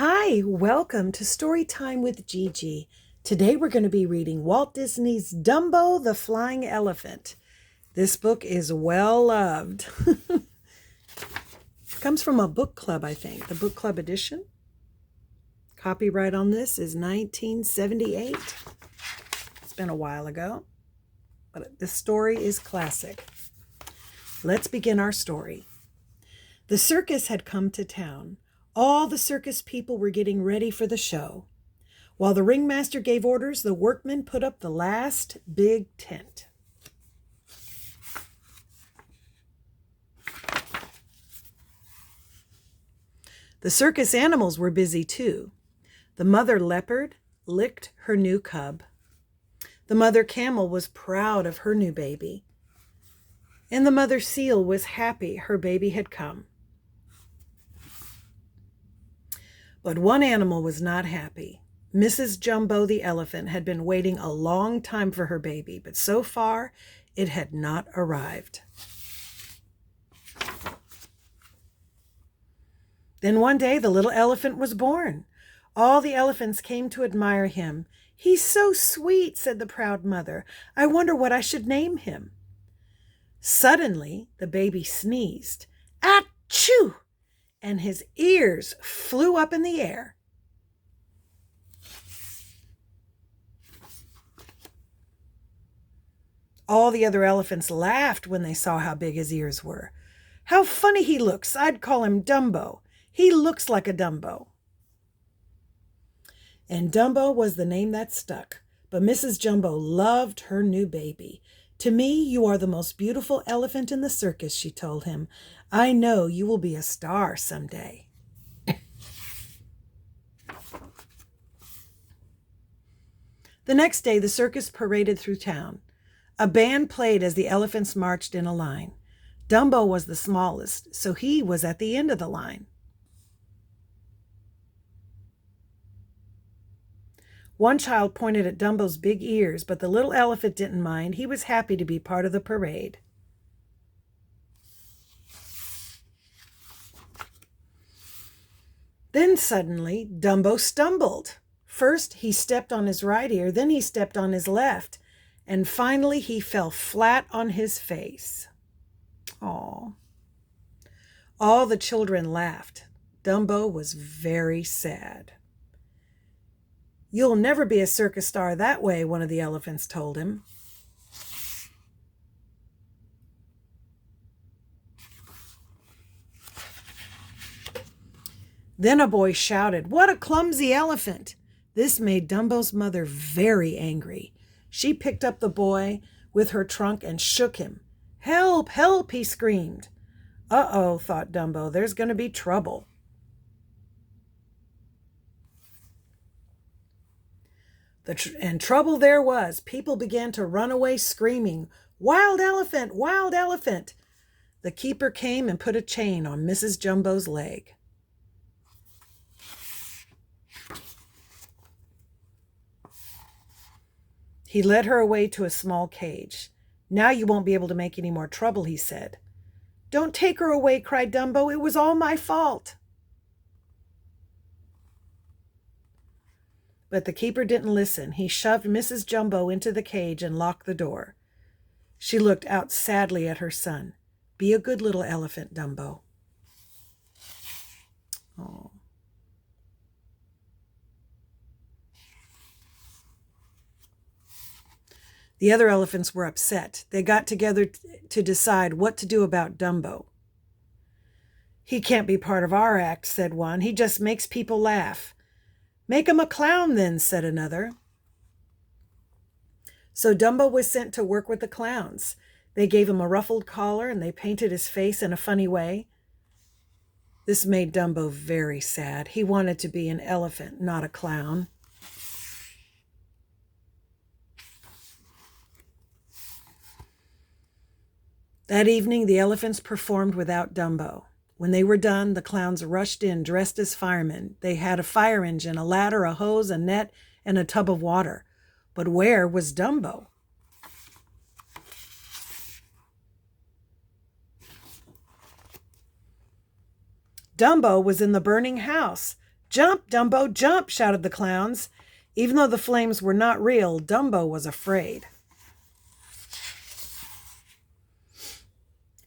Hi, welcome to Story Time with Gigi. Today we're going to be reading Walt Disney's Dumbo the Flying Elephant. This book is well loved. Comes from a book club, I think, the book club edition. Copyright on this is 1978. It's been a while ago, but the story is classic. Let's begin our story. The circus had come to town. All the circus people were getting ready for the show. While the ringmaster gave orders, the workmen put up the last big tent. The circus animals were busy too. The mother leopard licked her new cub. The mother camel was proud of her new baby. And the mother seal was happy her baby had come. But one animal was not happy. Mrs. Dumbo the elephant had been waiting a long time for her baby, but so far it had not arrived. Then one day the little elephant was born. All the elephants came to admire him. "He's so sweet," said the proud mother. "I wonder what I should name him." Suddenly the baby sneezed. Achoo! And his ears flew up in the air. All the other elephants laughed when they saw how big his ears were. "How funny he looks! I'd call him Dumbo. He looks like a Dumbo." And Dumbo was the name that stuck. But Mrs. Dumbo loved her new baby. "To me, you are the most beautiful elephant in the circus," she told him. "I know you will be a star someday." The next day, the circus paraded through town. A band played as the elephants marched in a line. Dumbo was the smallest, so he was at the end of the line. One child pointed at Dumbo's big ears, but the little elephant didn't mind. He was happy to be part of the parade. Then suddenly, Dumbo stumbled. First, he stepped on his right ear, then he stepped on his left, and finally he fell flat on his face. Aww. All the children laughed. Dumbo was very sad. "You'll never be a circus star that way," one of the elephants told him. Then a boy shouted, "What a clumsy elephant!" This made Dumbo's mother very angry. She picked up the boy with her trunk and shook him. "Help, help," he screamed. Uh-oh, thought Dumbo, there's going to be trouble. And trouble there was. People began to run away screaming, "Wild elephant! Wild elephant!" The keeper came and put a chain on Mrs. Dumbo's leg. He led her away to a small cage. "Now you won't be able to make any more trouble," he said. "Don't take her away," cried Dumbo. "It was all my fault." But the keeper didn't listen. He shoved Mrs. Dumbo into the cage and locked the door. She looked out sadly at her son. "Be a good little elephant, Dumbo." Oh. The other elephants were upset. They got together to decide what to do about Dumbo. "He can't be part of our act," said one. "He just makes people laugh." "Make him a clown then," said another. So Dumbo was sent to work with the clowns. They gave him a ruffled collar and they painted his face in a funny way. This made Dumbo very sad. He wanted to be an elephant, not a clown. That evening, the elephants performed without Dumbo. When they were done, the clowns rushed in dressed as firemen. They had a fire engine, a ladder, a hose, a net, and a tub of water. But where was Dumbo? Dumbo was in the burning house. "Jump, Dumbo, jump!" shouted the clowns. Even though the flames were not real, Dumbo was afraid.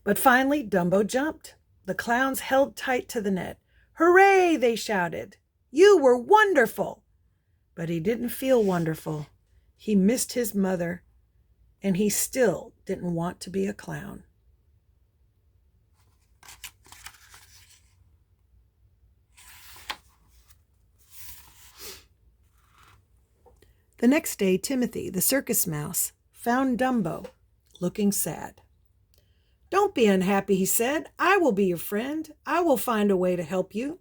But finally, Dumbo jumped. The clowns held tight to the net. "Hooray!" they shouted. "You were wonderful!" But he didn't feel wonderful. He missed his mother, and he still didn't want to be a clown. The next day, Timothy, the circus mouse, found Dumbo looking sad. "Don't be unhappy," he said. "I will be your friend. I will find a way to help you.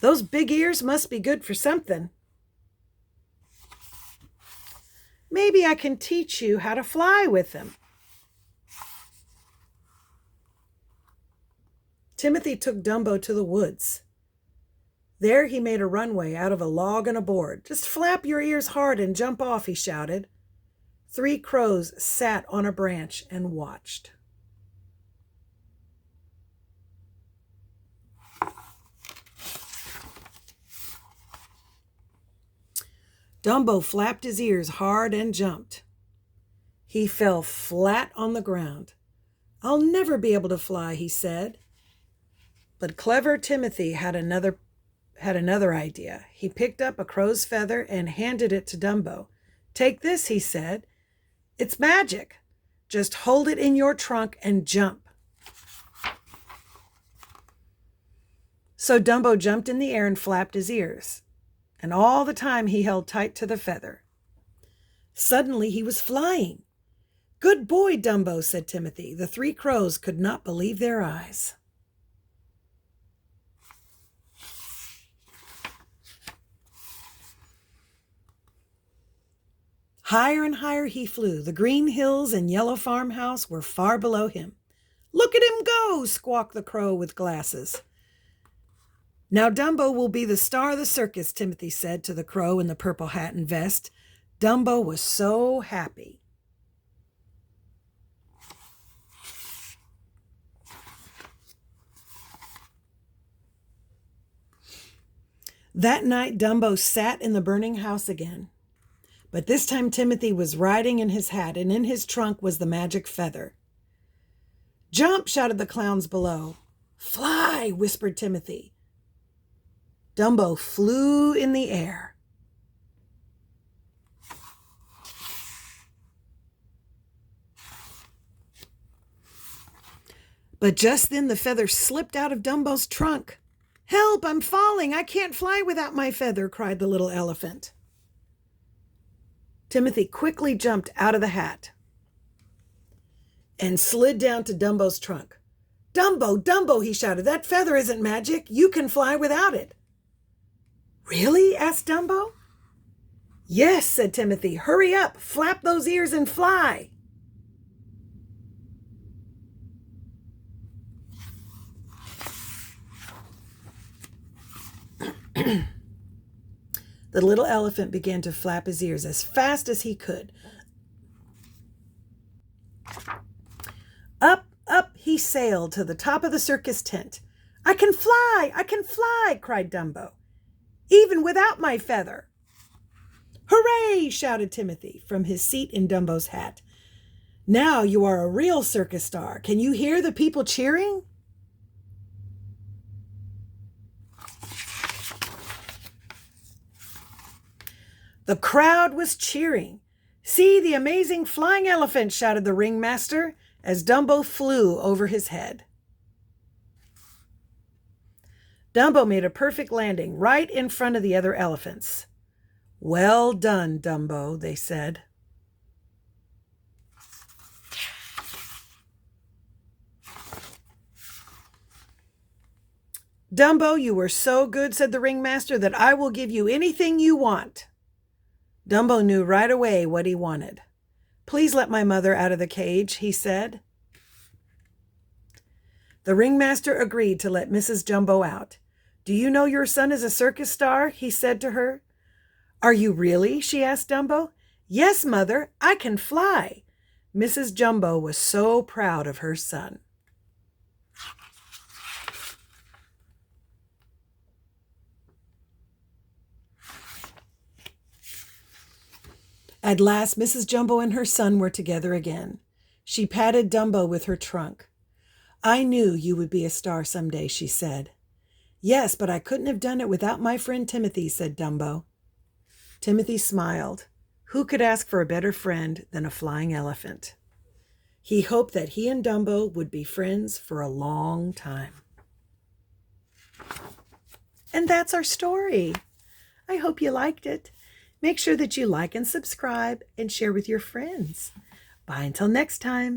Those big ears must be good for something. Maybe I can teach you how to fly with them." Timothy took Dumbo to the woods. There he made a runway out of a log and a board. "Just flap your ears hard and jump off," he shouted. 3 crows sat on a branch and watched. Dumbo flapped his ears hard and jumped. He fell flat on the ground. "I'll never be able to fly," he said. But clever Timothy had another idea. He picked up a crow's feather and handed it to Dumbo. "Take this," he said. "It's magic. Just hold it in your trunk and jump." So Dumbo jumped in the air and flapped his ears. And all the time he held tight to the feather. Suddenly he was flying. "Good boy, Dumbo," said Timothy. The 3 crows could not believe their eyes. Higher and higher he flew. The green hills and yellow farmhouse were far below him. "Look at him go!" squawked the crow with glasses. "Now Dumbo will be the star of the circus," Timothy said to the crow in the purple hat and vest. Dumbo was so happy. That night, Dumbo sat in the burning house again. But this time Timothy was riding in his hat, and in his trunk was the magic feather. "Jump!" shouted the clowns below. "Fly!" whispered Timothy. Dumbo flew in the air. But just then the feather slipped out of Dumbo's trunk. "Help! I'm falling! I can't fly without my feather!" cried the little elephant. Timothy quickly jumped out of the hat and slid down to Dumbo's trunk. "Dumbo, Dumbo," he shouted, "that feather isn't magic. You can fly without it." "Really?" asked Dumbo. "Yes," said Timothy. "Hurry up, flap those ears and fly." The little elephant began to flap his ears as fast as he could. Up, up he sailed to the top of the circus tent. "I can fly! I can fly!" cried Dumbo, "even without my feather." "Hooray!" shouted Timothy from his seat in Dumbo's hat. "Now you are a real circus star. Can you hear the people cheering?" The crowd was cheering. "See the amazing flying elephant," shouted the ringmaster as Dumbo flew over his head. Dumbo made a perfect landing right in front of the other elephants. "Well done, Dumbo," they said. "Dumbo, you were so good," said the ringmaster, "that I will give you anything you want." Dumbo knew right away what he wanted. "Please let my mother out of the cage," he said. The ringmaster agreed to let Mrs. Jumbo out. "Do you know your son is a circus star?" he said to her. "Are you really?" she asked Dumbo. "Yes, mother, I can fly." Mrs. Jumbo was so proud of her son. At last, Mrs. Jumbo and her son were together again. She patted Dumbo with her trunk. "I knew you would be a star someday," she said. "Yes, but I couldn't have done it without my friend Timothy," said Dumbo. Timothy smiled. Who could ask for a better friend than a flying elephant? He hoped that he and Dumbo would be friends for a long time. And that's our story. I hope you liked it. Make sure that you like and subscribe and share with your friends. Bye until next time.